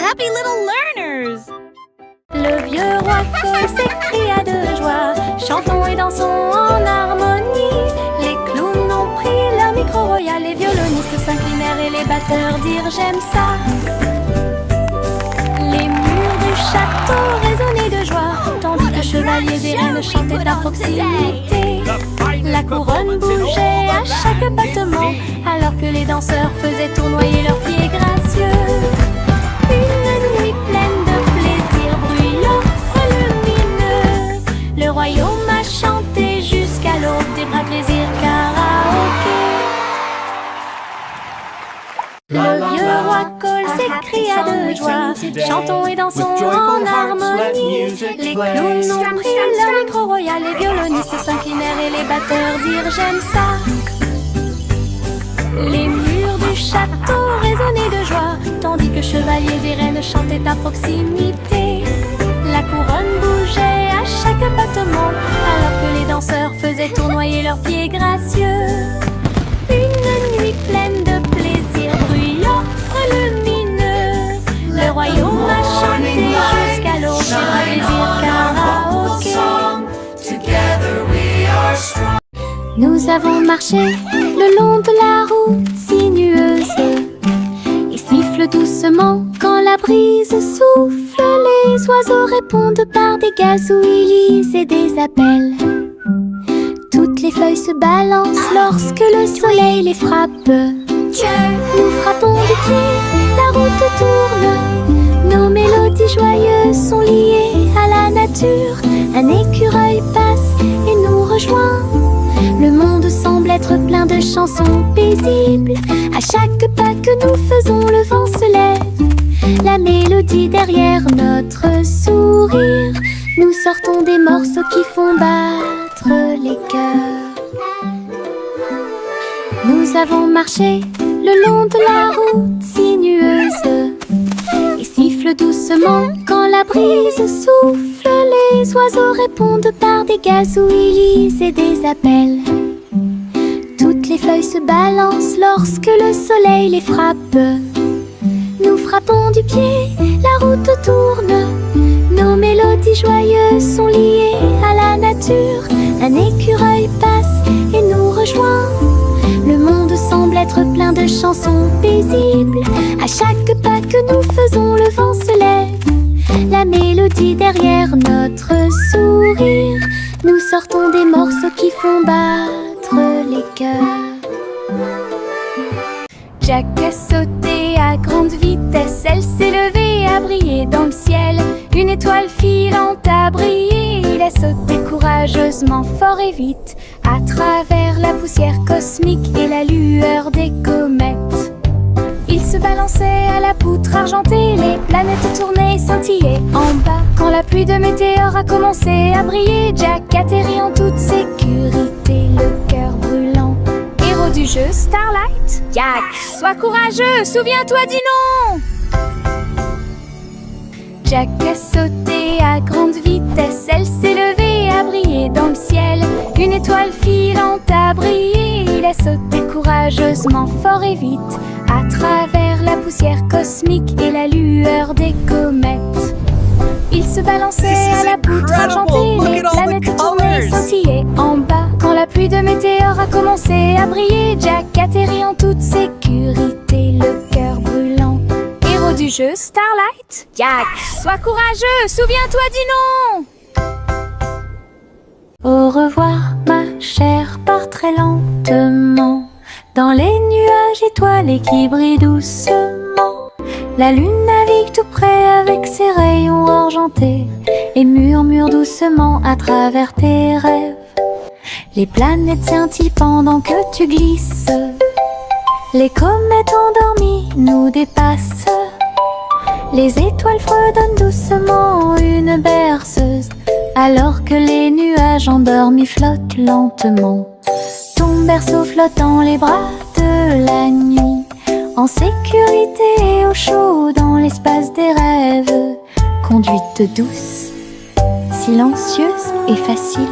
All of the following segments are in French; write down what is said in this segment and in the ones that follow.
happy little learners! Le vieux roi Cole s'écria de joie. Chantons et dansons en harmonie. Les clowns ont pris leur micro royal. Les violonistes s'inclinèrent et les batteurs dirent j'aime ça. Les murs du château résonnaient de joie, tandis que chevaliers et reines chantaient à proximité. La couronne bougeait à chaque battement, alors que les danseurs faisaient tournoyer leurs pieds gracieux. Une nuit pleine de plaisir bruyant, lumineux. Le royaume a chanté jusqu'à l'aube des bras plaisir karaoké. Le vieux roi Cole s'écria de joie. Chantons et dansons en harmonie. Les clowns ont pris leur micro royal. Les violonistes s'inclinèrent et les batteurs dirent j'aime ça. Les murs du château résonnaient de joie, tandis que chevaliers et reines chantaient à proximité. La couronne bougeait à chaque battement, alors que les danseurs faisaient tournoyer leurs pieds gracieux. Une nuit pleine de plaisir bruyant, lumineux. Le royaume a chanté jusqu'à l'aube des bras plaisir karaoké. Nous avons marché le long de la route sinueuse et siffle doucement quand la brise souffle. Les oiseaux répondent par des gazouillis et des appels. Toutes les feuilles se balancent lorsque le soleil les frappe. Nous frappons du pied, la route tourne. Nos mélodies joyeuses sont liées à la nature. Un écureuil passe et nous rejoint. Le monde semble être plein de chansons paisibles. À chaque pas que nous faisons, le vent se lève. La mélodie derrière notre sourire. Nous sortons des morceaux qui font battre les cœurs. Nous avons marché le long de la route sinueuse et siffle doucement quand la brise souffle. Les oiseaux répondent par des gazouillis et des appels. Toutes les feuilles se balancent lorsque le soleil les frappe. Nous frappons du pied, la route tourne. Nos mélodies joyeuses sont liées à la nature. Un écureuil passe et nous rejoint. Le monde semble être plein de chansons paisibles. À chaque pas que nous faisons, le vent se lève. La mélodie derrière notre sourire. Nous sortons des morceaux qui font battre les cœurs. Jack a sauté à grande vitesse. Elle s'est levée à briller dans le ciel. Une étoile filante a brillé. Il a sauté courageusement, fort et vite, à travers la poussière cosmique et la lueur des comètes. Il se balançait à la poutre argentée. Les planètes tournaient et scintillaient en bas. Quand la pluie de météores a commencé à briller, Jack atterrit en toute sécurité, le cœur brûlant. Héros du jeu Starlight, Jack, sois courageux, souviens-toi du nom. Jack a sauté à grande vitesse. Elle s'est levée à briller dans le ciel. Une étoile filante a brillé. Il a sauté courageusement, fort et vite, à travers la poussière cosmique et la lueur des comètes. Il se balançait à la poutre argentée. Les planètes tournaient et scintillaient en bas. Quand la pluie de météores a commencé à briller, Jack atterrit en toute sécurité, le cœur brûlant. Héros du jeu Starlight, Jack, sois courageux, souviens-toi du nom. Au revoir ma chère, pars très lentement dans les nuages étoilés qui brillent doucement. La lune navigue tout près avec ses rayons argentés et murmure doucement à travers tes rêves. Les planètes scintillent pendant que tu glisses. Les comètes endormies nous dépassent. Les étoiles fredonnent doucement une berceuse, alors que les nuages endormis flottent lentement. Ton berceau flotte dans les bras de la nuit, en sécurité et au chaud dans l'espace des rêves. Conduite douce, silencieuse et facile.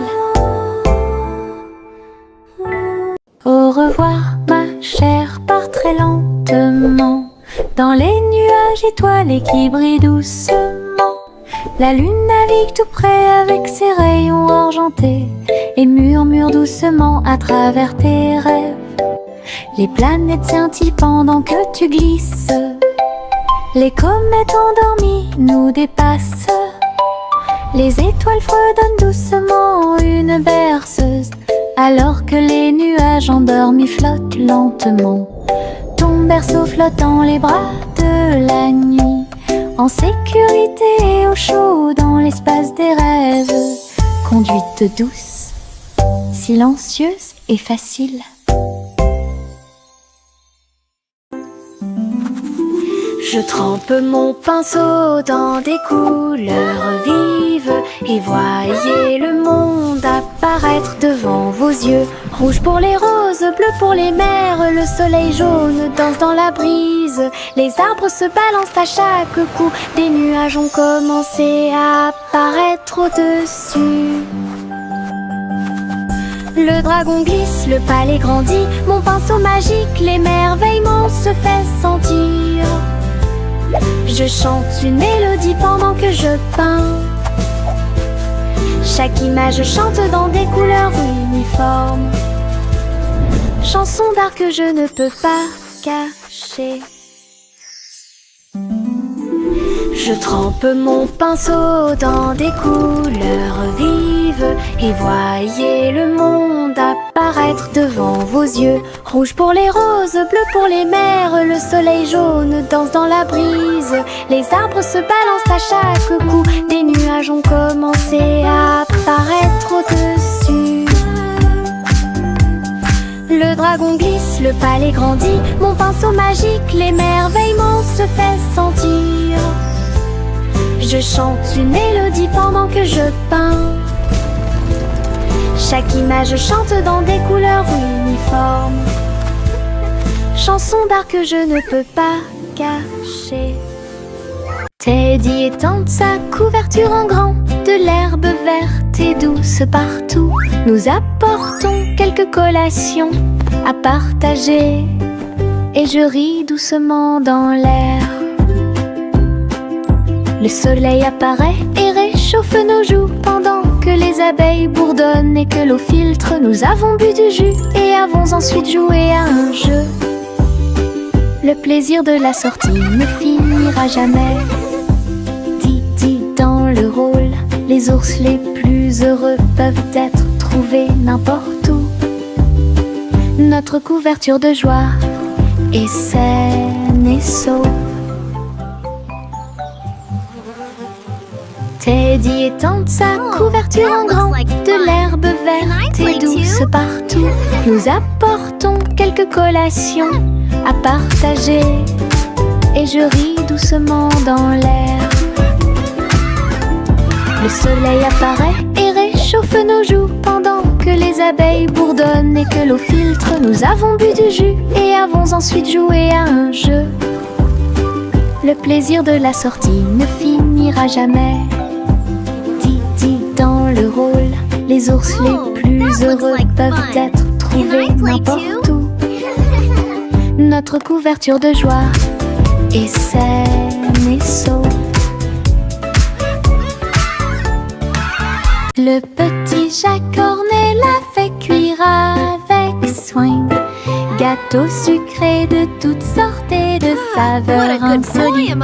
Au revoir ma chère, pars très lentement dans les nuages nuages étoilés qui brillent doucement. La lune navigue tout près avec ses rayons argentés et murmure doucement à travers tes rêves. Les planètes scintillent pendant que tu glisses. Les comètes endormies nous dépassent. Les étoiles fredonnent doucement une berceuse, alors que les nuages endormis flottent lentement. Ton berceau flotte dans les bras de la nuit, en sécurité et au chaud dans l'espace des rêves. Conduite douce, silencieuse et facile. Je trempe mon pinceau dans des couleurs vives et voyez le monde apparaître devant vos yeux. Rouge pour les roses, bleu pour les mers, le soleil jaune danse dans la brise. Les arbres se balancent à chaque coup, des nuages ont commencé à apparaître au-dessus. Le dragon glisse, le palais grandit, mon pinceau magique, l'émerveillement se fait sentir. Je chante une mélodie pendant que je peins. Chaque image chante dans des couleurs uniformes. Chanson d'art que je ne peux pas cacher. Je trempe mon pinceau dans des couleurs vives et voyez le monde apparaître devant vos yeux. Rouge pour les roses, bleu pour les mers, le soleil jaune danse dans la brise. Les arbres se balancent à chaque coup, des nuages ont commencé à apparaître au-dessus. Le dragon glisse, le palais grandit, mon pinceau magique, l'émerveillement se fait sentir. Je chante une mélodie pendant que je peins. Chaque image chante dans des couleurs uniformes. Chanson d'art que je ne peux pas cacher. Teddy étend sa couverture en grand, de l'herbe verte et douce partout. Nous apportons quelques collations à partager et je ris doucement dans l'air. Le soleil apparaît et réchauffe nos joues pendant que les abeilles bourdonnent et que l'eau filtre. Nous avons bu du jus et avons ensuite joué à un jeu. Le plaisir de la sortie ne finira jamais. Didi dans le rôle, les ours les plus heureux peuvent être trouvés n'importe où. Notre couverture de joie est saine et sauve. Teddy étend sa couverture en grand, de l'herbe verte et douce partout. Nous apportons quelques collations à partager et je ris doucement dans l'air. Le soleil apparaît et réchauffe nos joues pendant que les abeilles bourdonnent et que l'eau filtre. Nous avons bu du jus et avons ensuite joué à un jeu. Le plaisir de la sortie ne finira jamais. Dans le rôle, les ours les plus heureux peuvent être trouvés n'importe où. Notre couverture de joie est saine et sauve. Le petit Jacques Cornet l'a fait cuire avec soin. Gâteaux sucrés de toutes sortes et de saveurs insolites.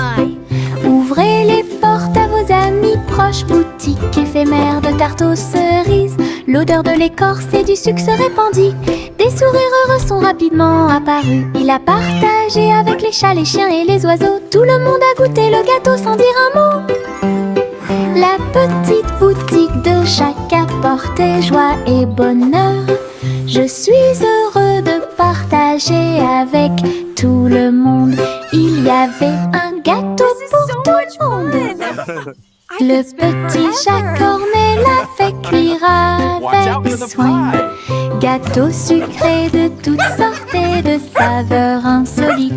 Ouvrez les portes à vos amis proches, boutique éphémère de tarte aux cerises. L'odeur de l'écorce et du sucre se répandit. Des sourires heureux sont rapidement apparus. Il a partagé avec les chats, les chiens et les oiseaux. Tout le monde a goûté le gâteau sans dire un mot. La petite boutique de Jacques apportait joie et bonheur. Je suis heureux de partager avec tout le monde. Il y avait un gâteau pour tout le monde. Le petit Jacques Cornet l'a fait cuire avec soin. Gâteau sucré de toutes sortes et de saveurs insolites.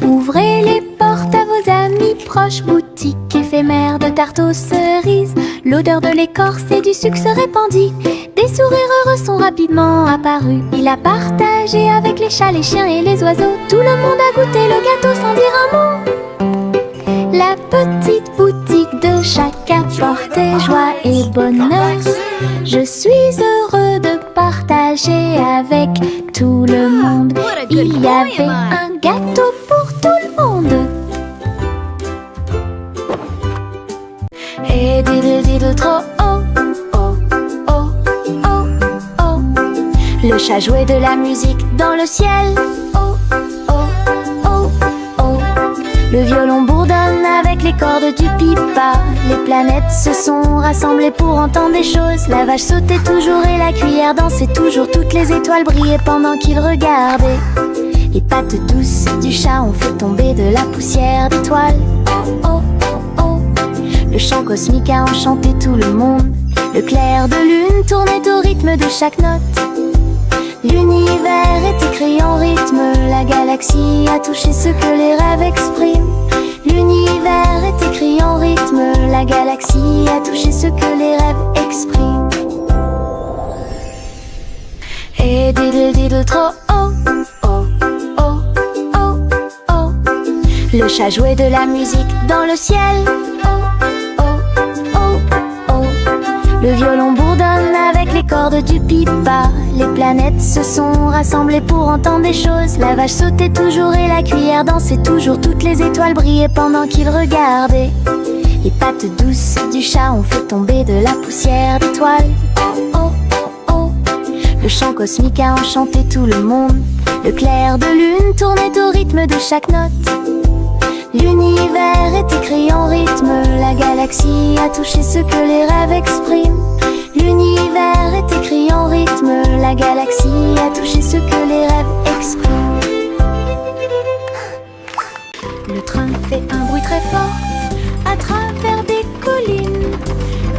Ouvrez les portes à vos amis proches, boutique éphémère de tarte aux cerises. L'odeur de l'écorce et du sucre se répandit. Des sourires heureux sont rapidement apparus. Il a partagé avec les chats, les chiens et les oiseaux. Tout le monde a goûté le gâteau sans dire un mot. Il y avait un gâteau pour tout le monde. Et diddle diddle trop oh, oh, oh, oh, oh. Le chat jouait de la musique dans le ciel. Oh, oh, oh, oh. Le violon bourdonne avec les cordes du pipa. Les planètes se sont rassemblées pour entendre des choses. La vache sautait toujours et la cuillère dansait toujours. Toutes les étoiles brillaient pendant qu'ils regardaient. Les pattes douces du chat ont fait tomber de la poussière d'étoiles. Oh, oh, oh, oh. Le chant cosmique a enchanté tout le monde. Le clair de lune tournait au rythme de chaque note. L'univers est écrit en rythme. La galaxie a touché ce que les rêves expriment. L'univers est écrit en rythme. La galaxie a touché ce que les rêves expriment. Et diddle diddle trop oh, oh, oh, oh, oh. Le chat jouait de la musique dans le ciel. Oh, oh, oh, oh. Le violon bourdonne avec les cordes du pipa. Les planètes se sont rassemblées pour entendre des choses. La vache sautait toujours et la cuillère dansait toujours. Toutes les étoiles brillaient pendant qu'ils regardaient. Les pattes douces du chat ont fait tomber de la poussière d'étoiles. Oh, oh, oh, oh. Le chant cosmique a enchanté tout le monde. Le clair de lune tournait au rythme de chaque note. L'univers est écrit en rythme. La galaxie a touché ce que les rêves expriment. L'univers est écrit en rythme. La galaxie a touché ce que les rêves expriment. Le train fait un bruit très fort à travers des collines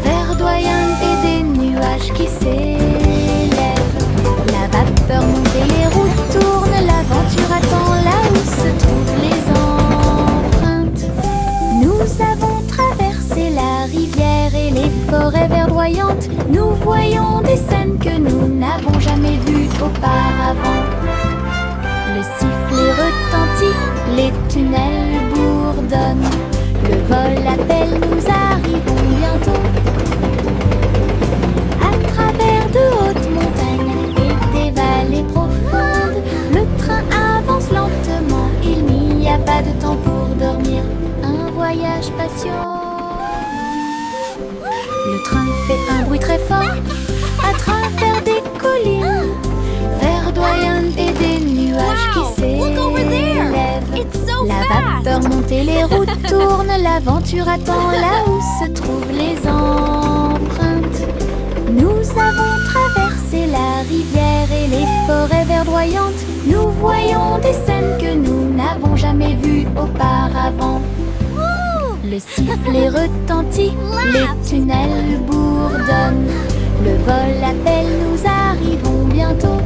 verdoyantes et des nuages qui s'élèvent. La vapeur monte et les roues tournent. L'aventure attend là où se trouvent les empreintes. Nous avons traversé la rivière et les forêts verdoyantes. Nous voyons des scènes que nous n'avons jamais vues auparavant. Le sifflet retentit, les tunnels bourdonnent. Le vol appelle, nous arrivons bientôt. À travers de hautes montagnes et des vallées profondes, le train avance lentement. Il n'y a pas de temps pour dormir. Un voyage patient. Le train fait un bruit très fort à travers des collines verdoyantes et des nuages qui s'élèvent. La vapeur monte et les routes tournent. L'aventure attend là où se trouvent les empreintes. Nous avons traversé la rivière et les forêts verdoyantes. Nous voyons des scènes que nous n'avons jamais vues auparavant. Le sifflet retentit, les tunnels bourdonnent. Le vol appelle, nous arrivons bientôt.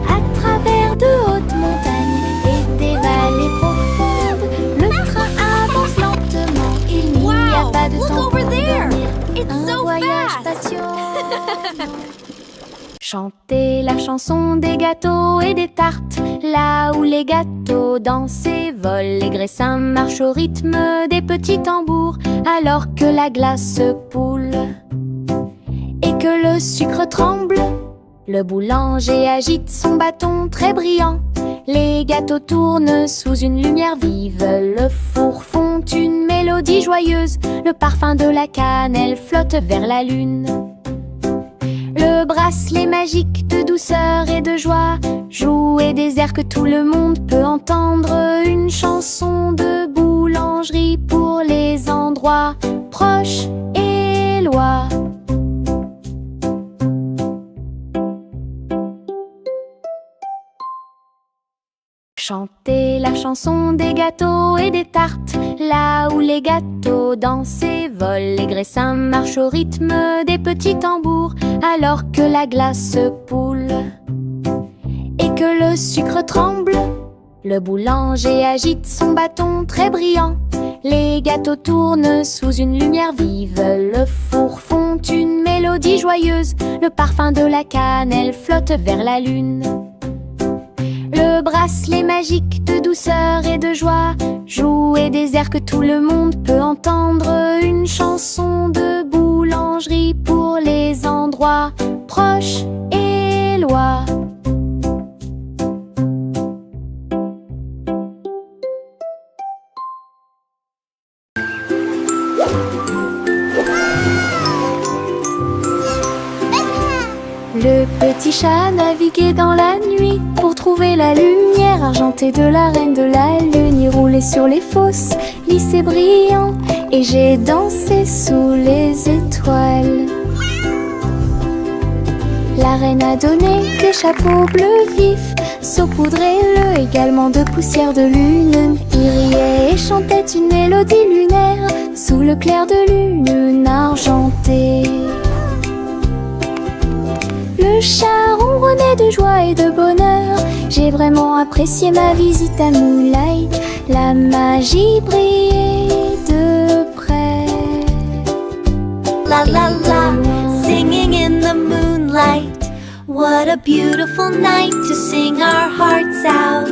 À travers de hautes montagnes et des vallées profondes, le train avance lentement. Il n'y a pas de temps pour dormir. Un voyage passionnant. Chantez la chanson des gâteaux et des tartes. Là où les gâteaux dansent et volent, les graissins marchent au rythme des petits tambours. Alors que la glace poule et que le sucre tremble, le boulanger agite son bâton très brillant. Les gâteaux tournent sous une lumière vive. Le four fond une mélodie joyeuse. Le parfum de la cannelle flotte vers la lune. Le bracelet magique de douceur et de joie joue et des airs que tout le monde peut entendre. Une chanson de boulangerie pour les endroits proches et loin. Chantez la chanson des gâteaux et des tartes. Là où les gâteaux dansent et volent, les graissins marchent au rythme des petits tambours. Alors que la glace poule et que le sucre tremble, le boulanger agite son bâton très brillant. Les gâteaux tournent sous une lumière vive. Le four fond une mélodie joyeuse. Le parfum de la cannelle flotte vers la lune. Le bracelet magique de douceur et de joie joue et des airs que tout le monde peut entendre. Une chanson de boulangerie pour les endroits proches et loin. Le petit chat naviguait dans la nuit pour trouver la lumière argentée de la reine de la lune. Il roulait sur les fosses, lissés brillants, et j'ai dansé sous les étoiles. La reine a donné des chapeaux bleus vifs, saupoudrés-le également de poussière de lune. Il riait et chantait une mélodie lunaire sous le clair de lune argentée. Le chat ronronnait de joie et de bonheur. J'ai vraiment apprécié ma visite à Moonlight. La magie brillait de près. La la la, singing in the moonlight. What a beautiful night to sing our hearts out.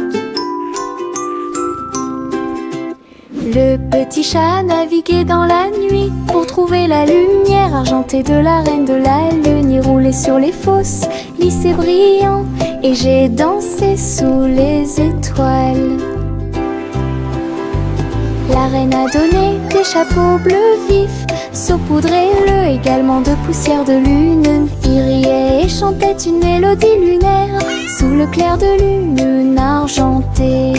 Le petit chat naviguait dans la nuit pour trouver la lumière argentée de la reine de la lune. Il roulait sur les fosses, lissés brillants, et j'ai dansé sous les étoiles. La reine a donné des chapeaux bleus vifs, saupoudrés-le également de poussière de lune. Il riait et chantait une mélodie lunaire sous le clair de lune argentée.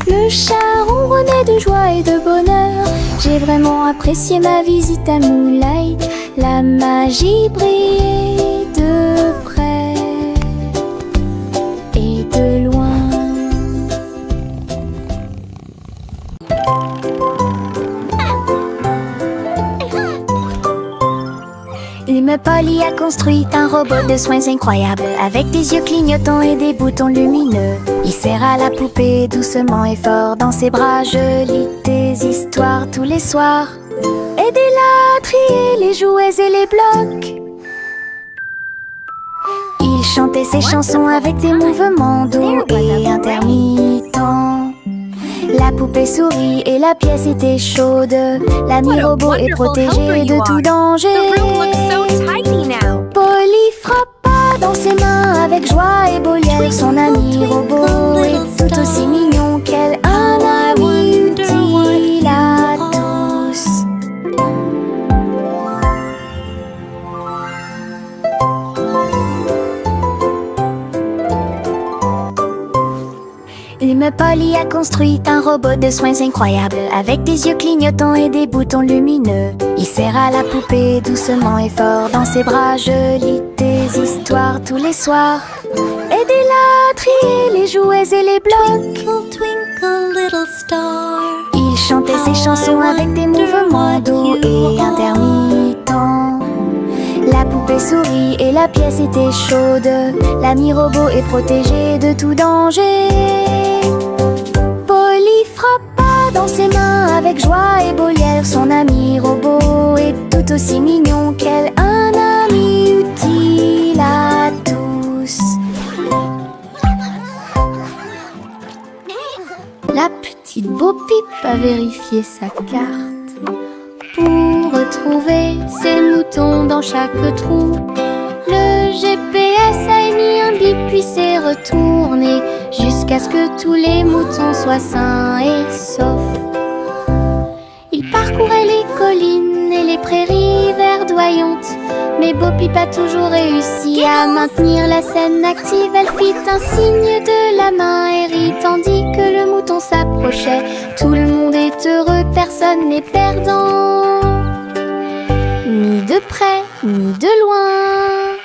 Le chat ronronnait de joie et de bonheur. J'ai vraiment apprécié ma visite à Moonlight. La magie brillait de près et de loin. L'humain Polly a construit un robot de soins incroyable, avec des yeux clignotants et des boutons lumineux. Il serre à la poupée doucement et fort dans ses bras. Je lis des histoires tous les soirs. Aidez-la à trier les jouets et les blocs. Il chantait ses chansons avec des mouvements doux et intermittents. La poupée sourit et la pièce était chaude. L'ami robot est protégé de tout danger. Polly frappa dans ses mains avec joie et Bolière. Son ami robot est tout aussi mignon qu'elle. Un ami utile à tous. L'humain Polly a construit un robot de soins incroyable, avec des yeux clignotants et des boutons lumineux. Il serre à la poupée doucement et fort dans ses bras. Je lis des histoires tous les soirs. Aidez-la à trier les jouets et les blocs. Twinkle, twinkle, little star. Il chantait ses chansons avec des mouvements doux et intermittents. La poupée sourit et la pièce était chaude. L'ami robot est protégé de tout danger. Polly frappa dans ses mains avec joie et Bolière. Son ami robot est tout aussi mignon qu'elle. Un ami utile à tous. La petite Bo Peep a vérifié sa carte pour retrouver ses moutons dans chaque trou. Le GPS a émis un bip puis s'est retourné jusqu'à ce que tous les moutons soient sains et saufs. Il parcourait les collines et les prairies verdoyantes, mais Bo Peep a toujours réussi à maintenir la scène active. Elle fit un signe de la main et rit tandis que le mouton s'approchait. Tout le monde est heureux, personne n'est perdant, ni de près ni de loin.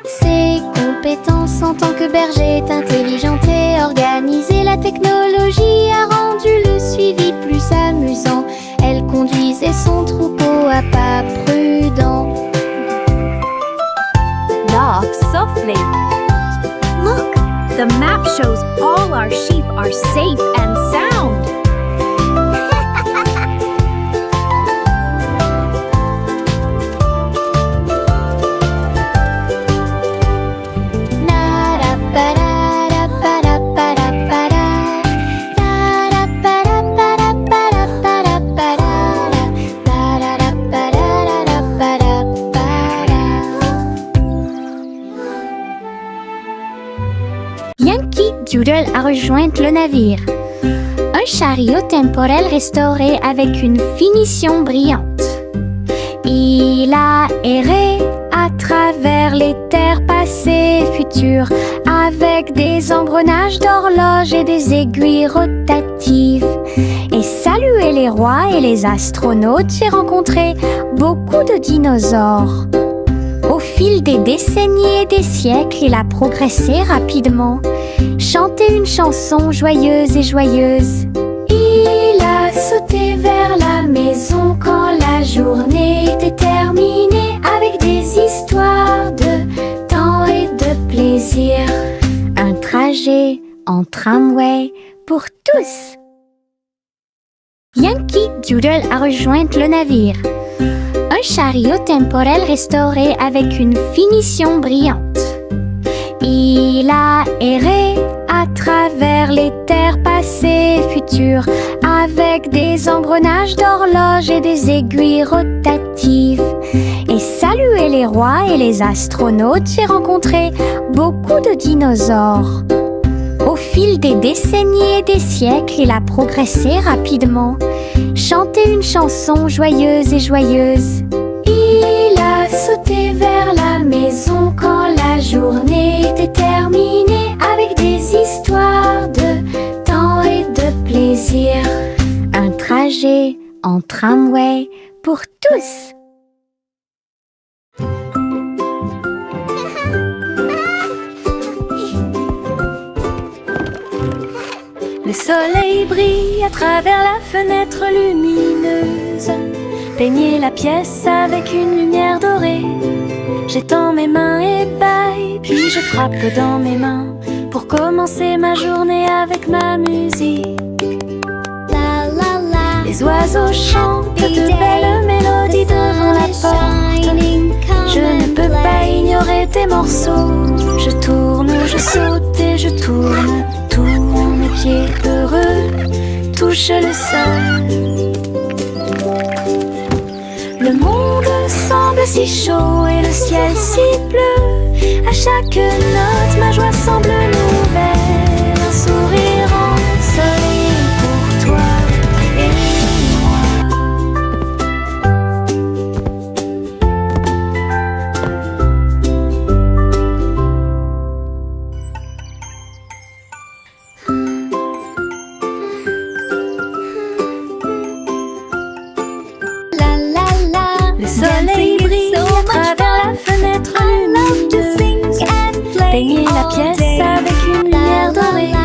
Ses compétences en tant que berger est intelligente et organisée. La technologie a rendu le suivi plus amusant. Elle conduisait son troupeau à pas prudents. Laugh softly. Look, the map shows all our sheep are safe and sound. Yankee Doodle a rejoint le navire. Un chariot temporel restauré avec une finition brillante. Il a erré à travers les terres passées, futures, avec des engrenages d'horloge et des aiguilles rotatives. Et salué les rois et les astronautes, j'ai rencontré beaucoup de dinosaures. Au fil des décennies et des siècles, il a progressé rapidement, chanté une chanson joyeuse et joyeuse. Il a sauté vers la maison quand la journée était terminée, avec des histoires de temps et de plaisir. Un trajet en tramway pour tous. Yankee Doodle a rejoint le navire. Un chariot temporel restauré avec une finition brillante. Il a erré à travers les terres passées, futures, avec des engrenages d'horloge et des aiguilles rotatives. Et salué les rois et les astronautes, j'ai rencontré beaucoup de dinosaures. Au fil des décennies et des siècles, il a progressé rapidement, chanté une chanson joyeuse et joyeuse. Il a sauté vers la maison quand la journée était terminée, avec des histoires de temps et de plaisir. Un trajet en tramway pour tous. Le soleil brille à travers la fenêtre lumineuse. Peignez la pièce avec une lumière dorée. J'étends mes mains et bâille, puis je frappe dans mes mains pour commencer ma journée avec ma musique. La la la. Les oiseaux chantent de belles mélodies devant la porte. Je ne peux pas ignorer tes morceaux. Je tourne, je saute et je tourne. Tous mes pieds heureux touchent le sol. Le monde semble si chaud et le ciel si bleu. À chaque note, ma joie semble nouvelle. Un sourire ensoleillé pour toi et moi. La la la. Le soleil brille à travers la fenêtre lumineuse. Peignez la pièce avec une lumière dorée.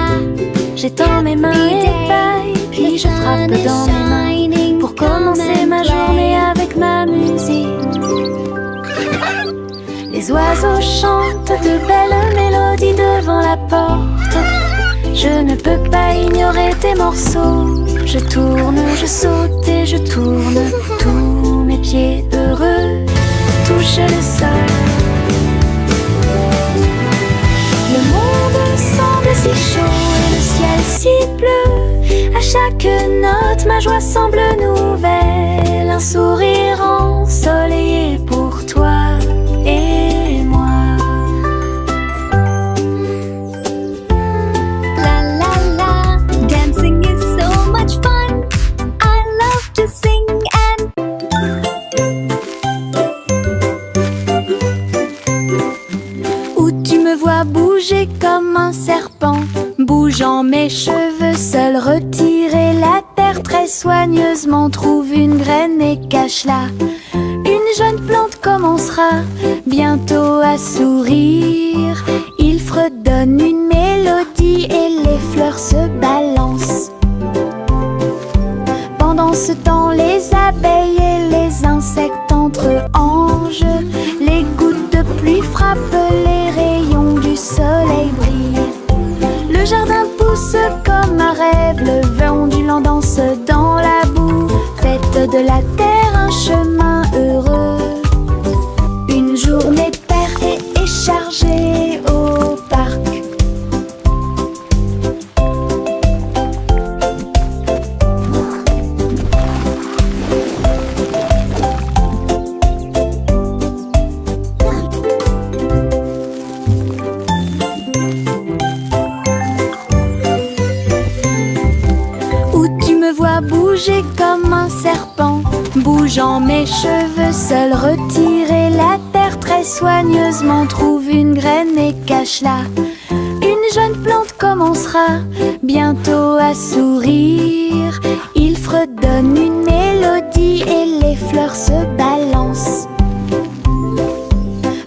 J'étends mes mains et bâille, puis je frappe dans mes mains pour commencer ma journée avec ma musique. Les oiseaux chantent de belles mélodies devant la porte. Je ne peux pas ignorer tes morceaux. Je tourne, je saute et je tourne. Tous mes pieds heureux touchent le sol. Le monde semble si chaud et le ciel si bleu. À chaque note, ma joie semble nouvelle. Un sourire ensoleillé pour toi et moi. La la la. Dancing is so much fun. I love to sing and Où tu me vois bouger comme un serpent, bougeant mes cheveux, seul retirer la terre très soigneusement, trouve une graine et cache-la. Une jeune plante commencera bientôt à sourire. Il fredonne une mélodie et les fleurs se balancent. Pendant ce temps, les abeilles et les insectes entre anges. Les gouttes de pluie frappent, les rayons du soleil brillent. Le jardin pousse comme un rêve, le vent ondulant danse dans la boue. Faites de la terre un chemin heureux. Une journée de paix est chargée au parc. Où tu me vois bouger comme un serpent, bougeant mes cheveux, seul retirer la terre très soigneusement, trouve une graine et cache-la. Une jeune plante commencera bientôt à sourire. Il fredonne une mélodie et les fleurs se balancent.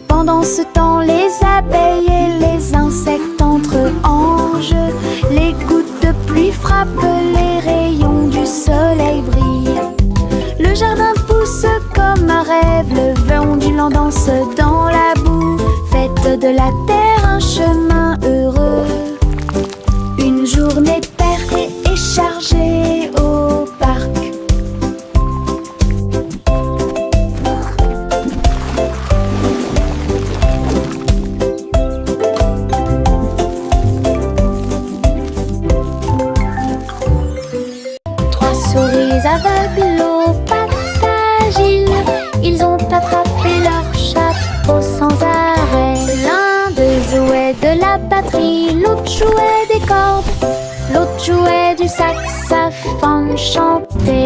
Pendant ce temps, les abeilles et les insectes entrent en jeu. Les gouttes de pluie frappent, les rayons du soleil brillent. Le jardin pousse comme un rêve, le vent ondulant danse dans la boue. Faites de la terre un chemin heureux. Une journée paire et chargée au parc. Trois souris aveugles aux pattes agiles, ils ont attrapé leur chapeau sans arrêt. L'un d'eux jouait de la batterie, l'autre jouait des cordes, l'autre jouait du saxophone chanté.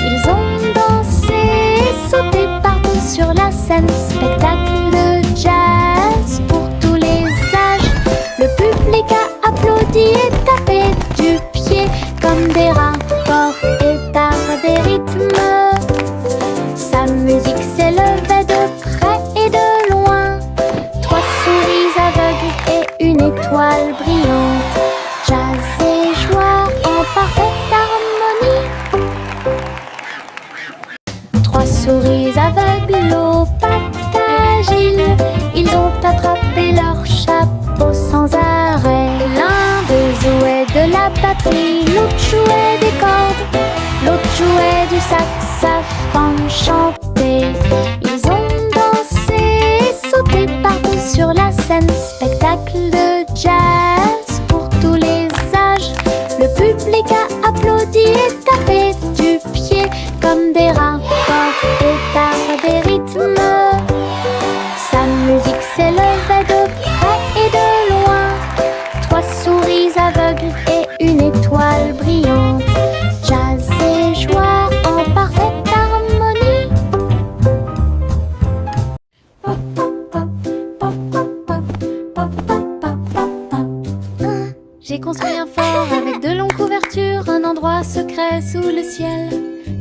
Ils ont dansé et sauté partout sur la scène. Spectacle de jazz pour tous les âges. Le public a applaudi et tapé du pied comme des rapports et des rythmes. Sa musique s'élevait de près et de loin. Trois souris aveugles et une étoile brillante. Jazz et joie en parfaite harmonie. Trois souris aveugles aux pattes agiles, ils ont attrapé leur chapeau sans arrêt. L'un d'eux jouait de la batterie, l'autre jouait des cordes, l'autre jouait du saxophone chanté. Ils ont dansé et sauté partout sur la scène. Spectacle de jazz pour tous les âges. Le public a applaudi et tapé du pied comme des rapports et des rythmes. Sa musique s'élevait de près et de loin. Trois souris aveugles et une étoile brillante. Jazz et joie en parfaite harmonie. J'ai construit un fort avec de longues couvertures, un endroit secret sous le ciel.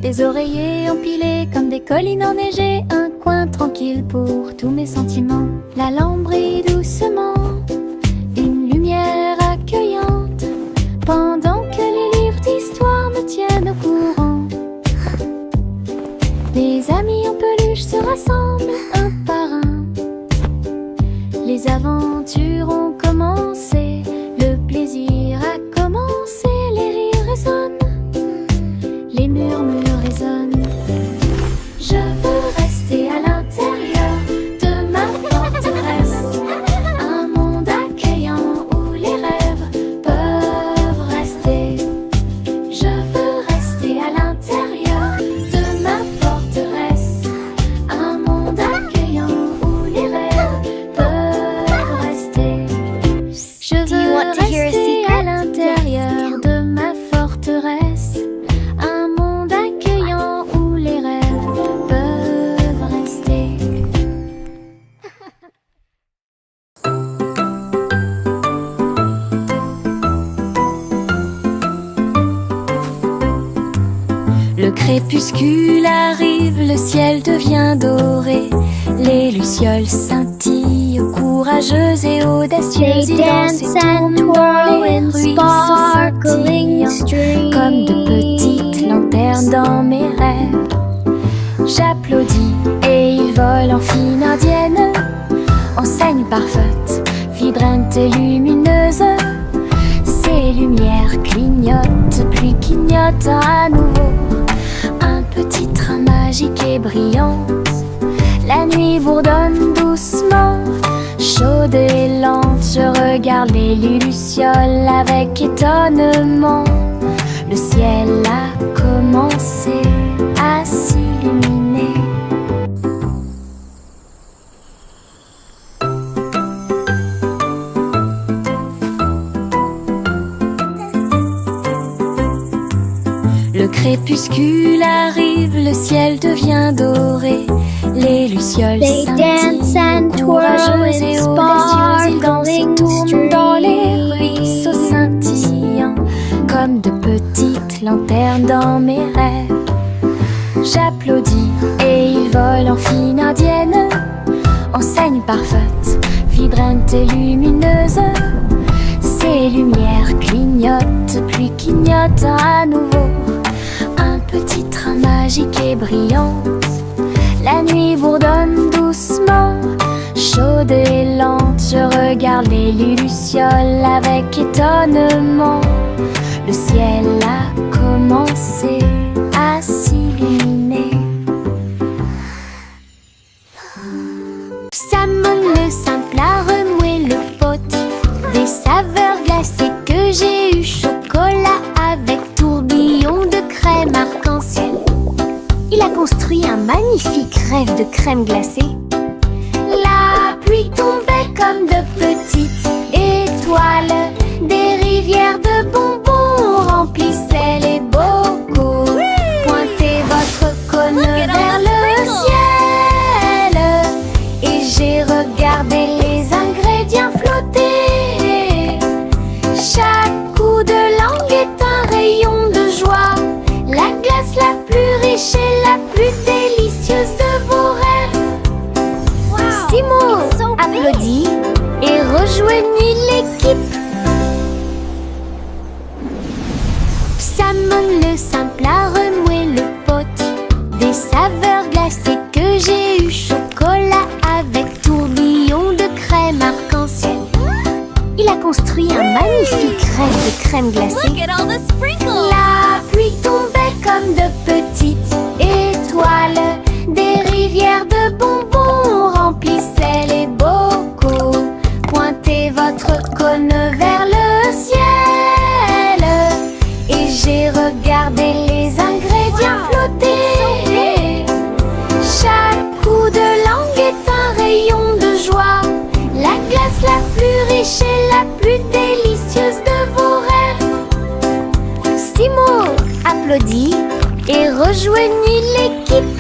Des oreillers empilés comme des collines enneigées, un coin tranquille pour tous mes sentiments. La lampe brille doucement, une lumière accueillante, pendant que les livres d'histoire me tiennent au courant. Les amis en peluche se rassemblent un par un. Les aventures ont commencé, le plaisir a commencé, les rires résonnent, les murmures résonnent. Je veux rester à l'intérieur de ma forteresse, un monde accueillant où les rêves peuvent rester. Je veux rester à l'intérieur de ma forteresse, un monde accueillant où les rêves peuvent rester. Je veux rester à l'intérieur de ma forteresse, un monde accueillant où les rêves peuvent rester. Le crépuscule arrive, le ciel devient doré. Les lucioles scintillent, courageuses et audacieuses. Ils dansent et tournent dans les ruisseaux scintillants, comme de petites lanternes dans mes rêves. J'applaudis et ils volent en fine indienne, enseigne parfaite, vibrante et lumineuse. Ces lumières clignotent, puis clignotent à nouveau. Un petit train magique et brillante. La nuit bourdonne doucement, chaude et lente. Je regarde les lucioles avec étonnement. Le ciel a commencé à s'illuminer. Le crépuscule arrive, le ciel devient doré. Les lucioles scintillent, courageuses et audacieuses, ils dansent et tournent dans les ruisseaux scintillants, comme de petites lanternes dans mes rêves. J'applaudis et ils volent en file indienne, enseigne parfaite, vibrante et lumineuse. Ces lumières clignotent, puis clignotent à nouveau. Un petit train magique et brillant. La nuit bourdonne doucement, chaude et lente. Je regarde les lucioles avec étonnement. Le ciel a commencé à s'illuminer. Salmon le simple a remué le pot. Des saveurs glacées que j'ai eu, chocolat avec tourbillon de crème arc-en-ciel. Il a construit un magnifique rêve de crème glacée. La pluie tombait comme de petites étoiles. Des rivières de bonbons remplissaient les bocaux. Pointez votre cône vers le ciel et j'ai regardé les ingrédients flotter. Chaque coup de langue est un rayon de joie. La glace la plus riche et la plus délicieuse de vos rêves. Simo applaudit et rejoignit l'équipe. Salmon le simple a remué le pot. Des saveurs glacées que j'ai eu, chocolat avec tourbillon de crème arc-en-ciel. Il a construit un magnifique rêve de crème glacée. La pluie tombait comme de petites étoiles. Des rivières de bonbons remplissaient les bocaux. Pointez votre cône vers le ciel et j'ai regardé les ingrédients flotter. Chaque coup de langue est un rayon de joie. La glace la plus riche et la plus délicieuse de vos rêves. Simo applaudit et rejoignit l'équipe.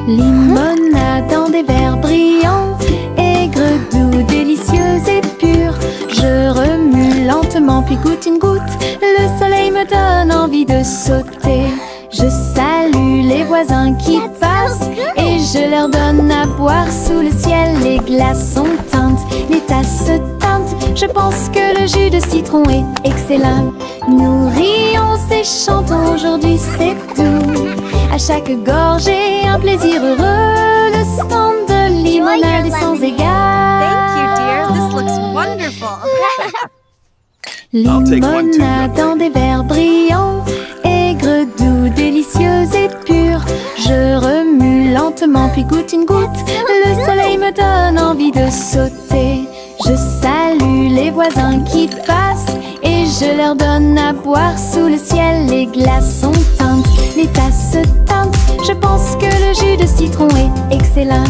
Limonade dans des verres brillants, aigre, doux, délicieuse et pure. Je remue lentement puis goûte une goutte. Le soleil me donne envie de sauter. Je salue les voisins qui passent et je leur donne à boire sous le ciel. Les glaçons teintent, les tasses se teintent. Je pense que le jus de citron est excellent. Nous rions et chantons, aujourd'hui c'est doux. À chaque gorgée, un plaisir heureux. Le stand de limonade est sans égal. Thank you, dear. This looks wonderful. Limonade dans des verres brillants, aigre, doux, délicieuse et pure. Je remue lentement puis goûte une goutte. Le soleil me donne envie de sauter. Je salue les voisins qui passent et je leur donne à boire sous le ciel. Les glaçons teintent, les tasses se teintent. Je pense que le jus de citron est excellent.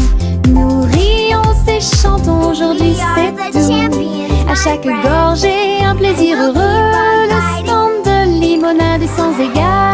Nous rions et chantons, aujourd'hui c'est doux. À chaque gorgée, un plaisir heureux. Le stand de limonade est sans égal.